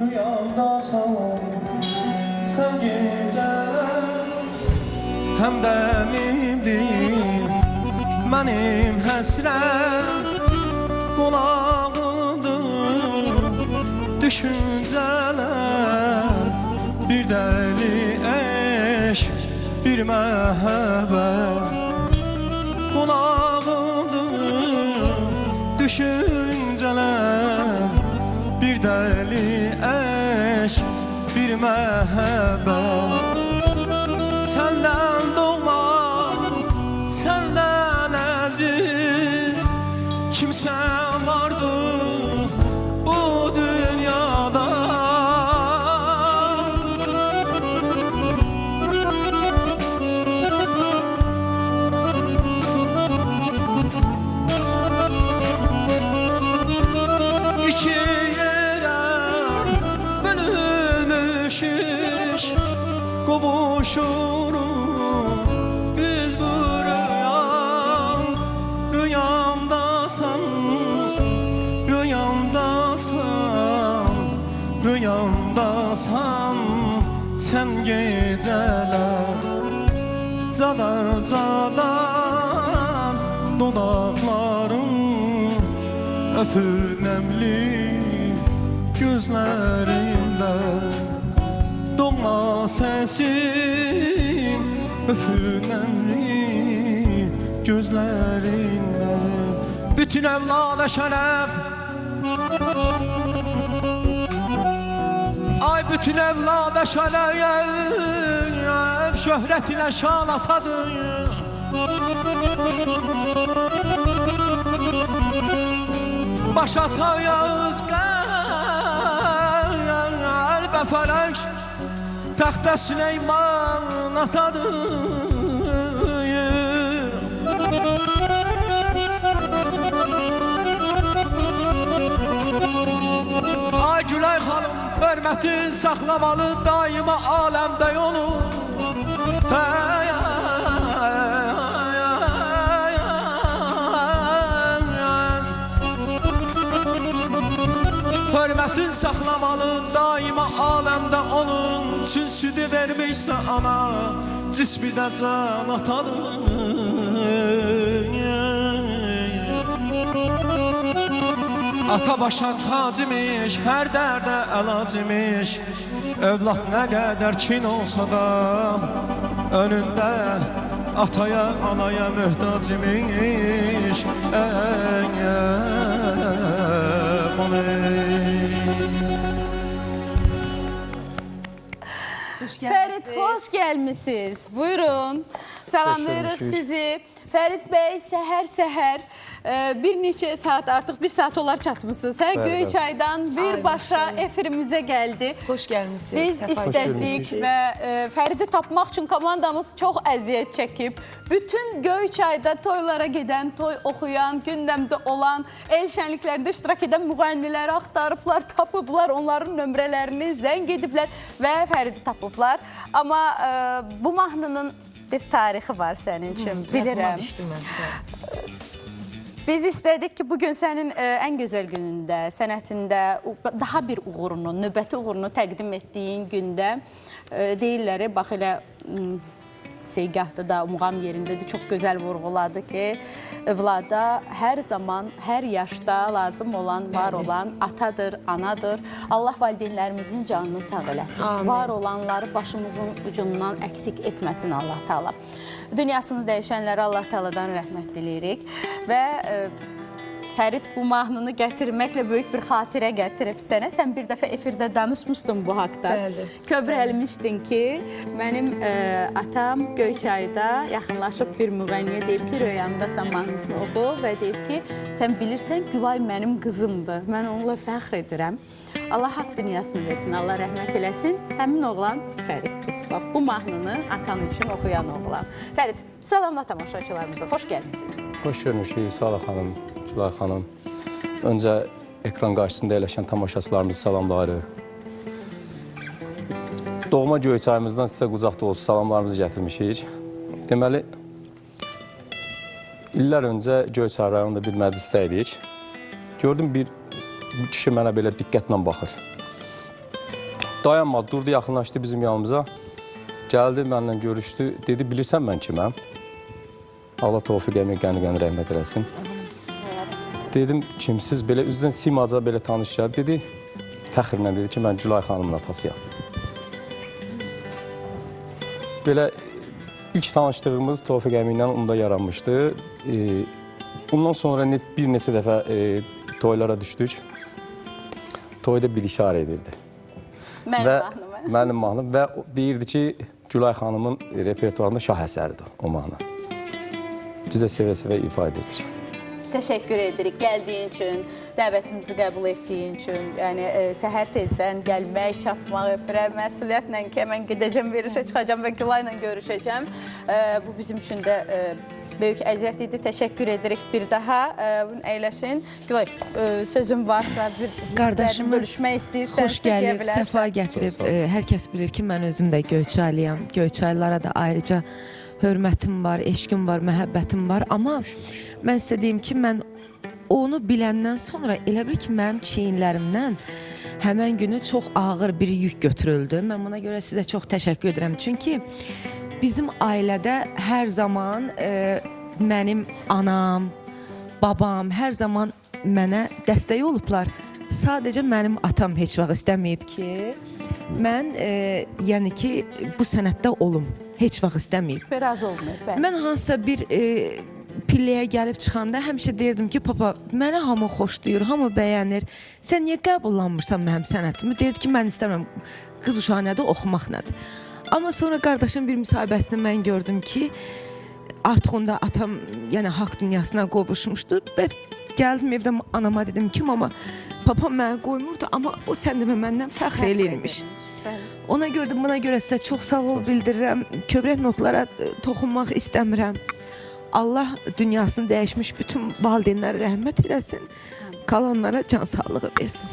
rüyamdasan sen geceler həmdəmimdir mənim həsrət qolağımdır düşüncələr bir dəli eşq bir məhəbbət qolağımdır düşüncələr bir dəli eşq bir məhəbbət səndən doğma səndən əziz kimsə vardı bu dünyada İki yerə bölünmüşük qovuşuruq biz bu rüyamdasan rüyamdasan sen geceler cadar dodakların öpür nemli gözlerinde doğma sesin öpür nemli gözlerinde bütün evlada şeref ay bütün evlada şeref şöhretine şan atadır başa tayağız kalbe felek taxta Süleyman atadır ay Gülay xanım hörmətin saxlamalı daima aləmdə yolu hörmətin saxlamalı daima aləmdə onun üçün südü vermişsə ana cismi də can atadır ata başa tacimiş hər dərdə əlacımış övlad nə qədər kin olsa da önündə ataya anaya möhtacımış Fərid, xoş gəlmişsiniz. Buyurun. Salamlayırıq sizi. Fərid bəy, səhər bir neçə saat, artıq bir saat olar çatmışsınız. Hər Göyçaydan birbaşa efirimizə gəldi. Xoş gəlmişsiniz. Biz istədik və Fəridi tapmaq üçün komandamız çox əziyyət çəkib. Bütün Göyçayda toylara gedən, toy oxuyan, gündəmdə olan, el şənliklərində iştirak edən müğənniləri axtarıblar, tapıblar, onların nömrələrini zəng ediblər və Fəridi tapıblar. Amma bu mahnının bir tarixi var sənin üçün, bilirəm. Biz istədik ki, bugün sənin ən gözəl günündə, sənətində daha bir uğurunu, növbəti uğurunu təqdim etdiyin gündə deyirlər, bax elə Seygahda da, muğam yerində də çox gözəl vurğuladı ki, övlada hər zaman, hər yaşda lazım olan, var olan atadır, anadır. Allah valideynlərimizin canını sağ eləsin. Var olanları başımızın ucundan əksik etməsin Allah Teala. Dünyasını dəyişənlərə Allah Teala'dan rəhmət diləyirik və Fərid bu mahnını gətirməklə böyük bir xatirə gətirib sənə. Sən bir dəfə efirdə danışmışdın bu haqda. Kövrəlmişdin ki, mənim atam Göyçayda yaxınlaşıb bir müğənniyə deyib ki, rüyamdasan mahnısını oxu və deyib ki, sən bilirsən, Gülay mənim qızımdır. Mən onunla fəxr edirəm. Allah haqq dünyasını versin, Allah rəhmət eləsin. Həmin oğlan Fəriddir. Bax, bu mahnını atan üçün oxuyan oğlan. Fərid, salamla tamaşaçılarımıza, xoş gəlmişsiniz. Xoş görmüşük, sağ olun xanım, Gülay xanım. Öncə ekran qarşısında eləşən tamaşaçılarımızı salamlayırıq. Doğma Göyçayımızdan sizə qucaq dolusu salamlarımızı gətirmişik. Deməli, illər öncə Göyçay rayonunda bir məclisdə idik. Gördüm, bu kişi mənə belə diqqətlə baxır. dayanmadı, durdu, yaxınlaşdı bizim yanımıza. Gəldi, mənlə görüşdü. Dedi, bilirsən mən kiməm? Allah Tofiq əmi qəni rəhmət eləsin. Dedim, kimsiz? Belə üzdən simaca belə tanış gəldi. Dedi, fəxrlə dedi ki, mən Gülay xanımın atasıyam. Belə ilk tanışdığımız Tofiq əmi ilə onda yaranmışdı. Bundan sonra bir neçə dəfə toylara düşdük. Toyda bir işarə edirdi. Mənim mahnım və deyirdi ki, Gülay xanımın repertuarında şah əsəridir o mahnı. Biz də sevə-sevə ifa edirik. Təşəkkür edirik gəldiyin üçün, dəvətimizi qəbul etdiyin üçün. Yəni səhər tezdən gəlmək, çatmaq, efirə məsuliyyətlə ki, mən gedəcəm, verilişə çıxacağam və Gülayla görüşəcəm. Bu bizim üçün də böyük əziyyət idi. Təşəkkür edirik bir daha. Əyləşin. Gülay, sözün varsa, bir hisslərini bölüşmək istəyirsən, xoş gəlib, səfa gətirib. Hər kəs bilir ki, mən özüm də Göyçaylıyam. Göyçaylılara da ayrıca hörmətim var, eşqim var, məhəbbətim var. Amma mən sizə deyim ki, mən onu biləndən sonra elə bil ki, mənim çiyinlərimdən həmən günü çox ağır bir yük götürüldü. Mən buna görə sizə çox təşəkkür edirəm. Çünki bizim ailədə hər zaman mənim anam, babam hər zaman mənə dəstək olublar. Sadəcə mənim atam heç vaxt istəməyib ki, mən yəni ki, bu sənətdə olum. Heç vaxt istəməyib. Biraz olmayıb. Mən hansısa bir pilləyə gəlib çıxanda həmişə deyirdim ki, papa, mənə hamı xoşlayır, hamı bəyənir. Sən niyə qəbullanmırsan mənim sənətimi? Deyirdi ki, mən istəmirəm. Qız uşağı nədir, oxumaq nədir? Amma sonra qardaşım bir müsahibəsində mən gördüm ki, artıq onda atam yəni haqq dünyasına qovuşmuşdu. Və gəldim evdə anama dedim ki, mama, papa mənə qoymurdu, amma o sən demə məndən fəxr eləyirmiş. Ona görə də buna görə sizə çox sağ ol bildirirəm. Kövrək notlara toxunmaq istəmirəm. Allah dünyasını dəyişmiş bütün valideynlərə rəhmət eləsin. Qalanlara can sağlığı versin.